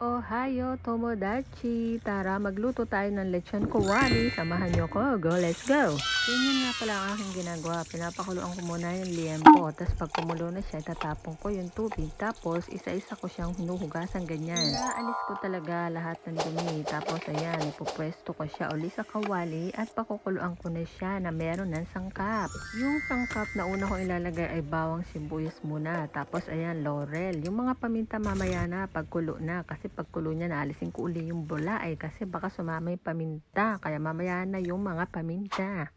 Ohayo Tomodachi! Tara, magluto tayo ng lechon kawali. Samahan niyo ko. Go, let's go! Ganyan nga pala ang aking ginagawa. Pinapakuluan ko muna yung liempo. Tapos pag kumulo na siya, tatapon ko yung tubig. Tapos isa-isa ko siyang hinuhugasan ganyan. Naalis ko talaga lahat ng dumi. Tapos ayan, ipupwesto ko siya uli sa kawali at pakukuluan ko na siya na meron ng sangkap. Yung sangkap na una ko ilalagay ay bawang sibuyas muna. Tapos ayan, laurel. Yung mga paminta mamaya na pagkulo na. Kasi pagkulo niya, naalisin ko uli yung bula kasi baka sumama yung paminta. Kaya mamaya na yung mga paminta.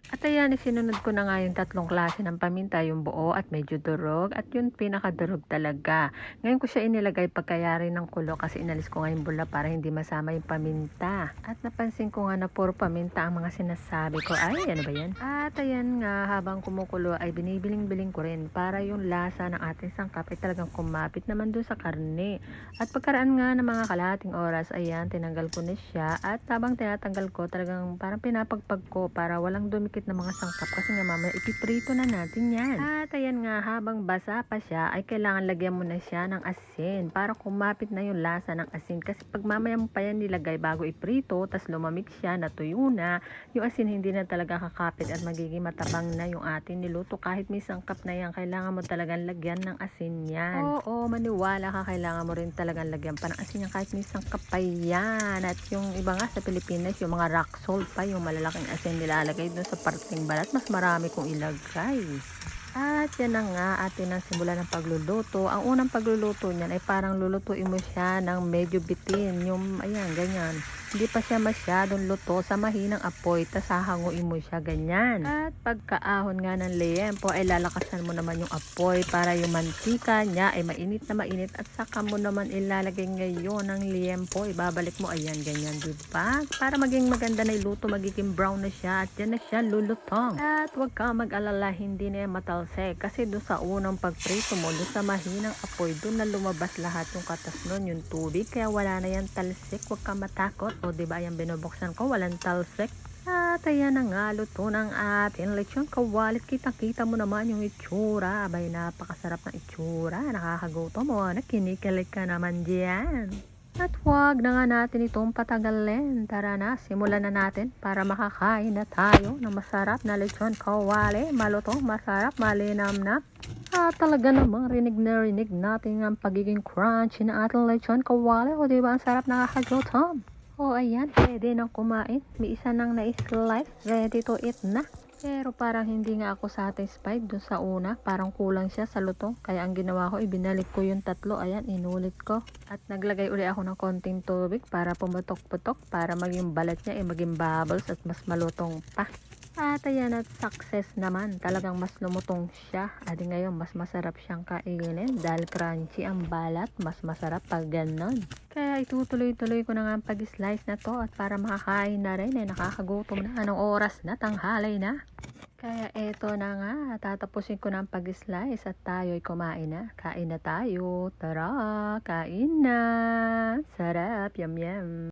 At ayan, isinunod ko na nga yung tatlong klase ng paminta, yung buo at medyo durog at yung pinakadurog talaga. Ngayon ko siya inilagay pagkayari ng kulo kasi inalis ko nga yung bula para hindi masama yung paminta. At napansin ko nga na puro paminta ang mga sinasabi ko. Ay, ano ba yan? At ayan nga, habang kumukulo ay binibiling-biling ko rin para yung lasa ng ating sangkap ay talagang kumapit naman dun sa karne. At pagkaraan nga ng mga kalahating oras, ayan, tinanggal ko na siya at habang tinatanggal ko talagang parang pinapagpag ko para walang dumikit na mga sangkap kasi nga mamaya ipiprito na natin yan. At ayan nga, habang basa pa siya ay kailangan lagyan mo na siya ng asin para kumapit na yung lasa ng asin kasi pag mamaya mo pa yan nilagay bago iprito tas lumamig siya, natuyo na, yung asin hindi na talaga kakapit at magiging matabang na yung atin niluto. Kahit may sangkap na yan, kailangan mo talagang lagyan ng asin yan. Oo, maniwala ka, kailangan mo rin talagang lagyan pa ng asin yan kahit may sangkap pa yan. At yung iba nga sa Pilipinas, yung mga rock salt pa, yung malalaking asin nilalagay dun sa parting balat, mas marami kong ilagay. At yan na nga, atin ang simula ng pagluluto. Ang unang pagluluto niyan ay parang lulutuin mo siya ng medyo bitin. Yung, ayan, ganyan. Hindi pa siya masyadong luto sa mahinang apoy, tas hahanguin mo siya ganyan. At pagkaahon nga ng liempo ay lalakasan mo naman yung apoy para yung mantika niya ay mainit na mainit at saka mo naman ilalagay ngayon ng liempo. Ibabalik mo, ayan, ganyan, diba? Para maging maganda na iluto, magiging brown na siya at yan na siya lulutong. At huwag ka mag-alala, hindi na yan matalsik kasi doon sa unang pagprito mo, doon sa mahinang apoy, doon na lumabas lahat yung katas nun, yung tubig, kaya wala na yan talsik. Huwag ka matakot. O diba, ayan, binubuksan ko, walang talsik. At ayan na nga, luto ng atin lechon kawali. Kitang-kita mo naman yung itsura. Abay, napakasarap ng itsura. Nakakagutom mo. Nakinikilig ka naman diyan. At wag na nga natin itong patagalin. Tara na, simulan na natin para makakain na tayo ng masarap na lechon kawali. Malutong, masarap, malinamnam. At talaga namang rinig na rinig natin ang pagiging crunchy na ating lechon kawali. O diba, ang sarap, nakakagutom. O ayan, pwede nang kumain. May isa nang na-slice, ready to eat na. Pero parang hindi nga ako satisfied dun sa una. Parang kulang siya sa lutong. Kaya ang ginawa ko, ibinalik ko yung tatlo. Ayan, inulit ko. At naglagay uli ako ng konting tubig para pumutok-putok. Para maging balat niya ay maging bubbles at mas malutong pa. At ayan, at success naman. Talagang mas lumutong siya. At ngayon, mas masarap siyang kainin. Dahil crunchy ang balat, mas masarap pag ganon. Kaya itutuloy-tuloy ko na nga ang pag-slice na to. At para makakain na rin, nakakagutom na. Anong oras na? Tanghali na. Kaya eto na nga, tatapusin ko na ang pag-slice at tayo'y kumain na. Kain na tayo. Tara, kain na. Sarap, yum yum.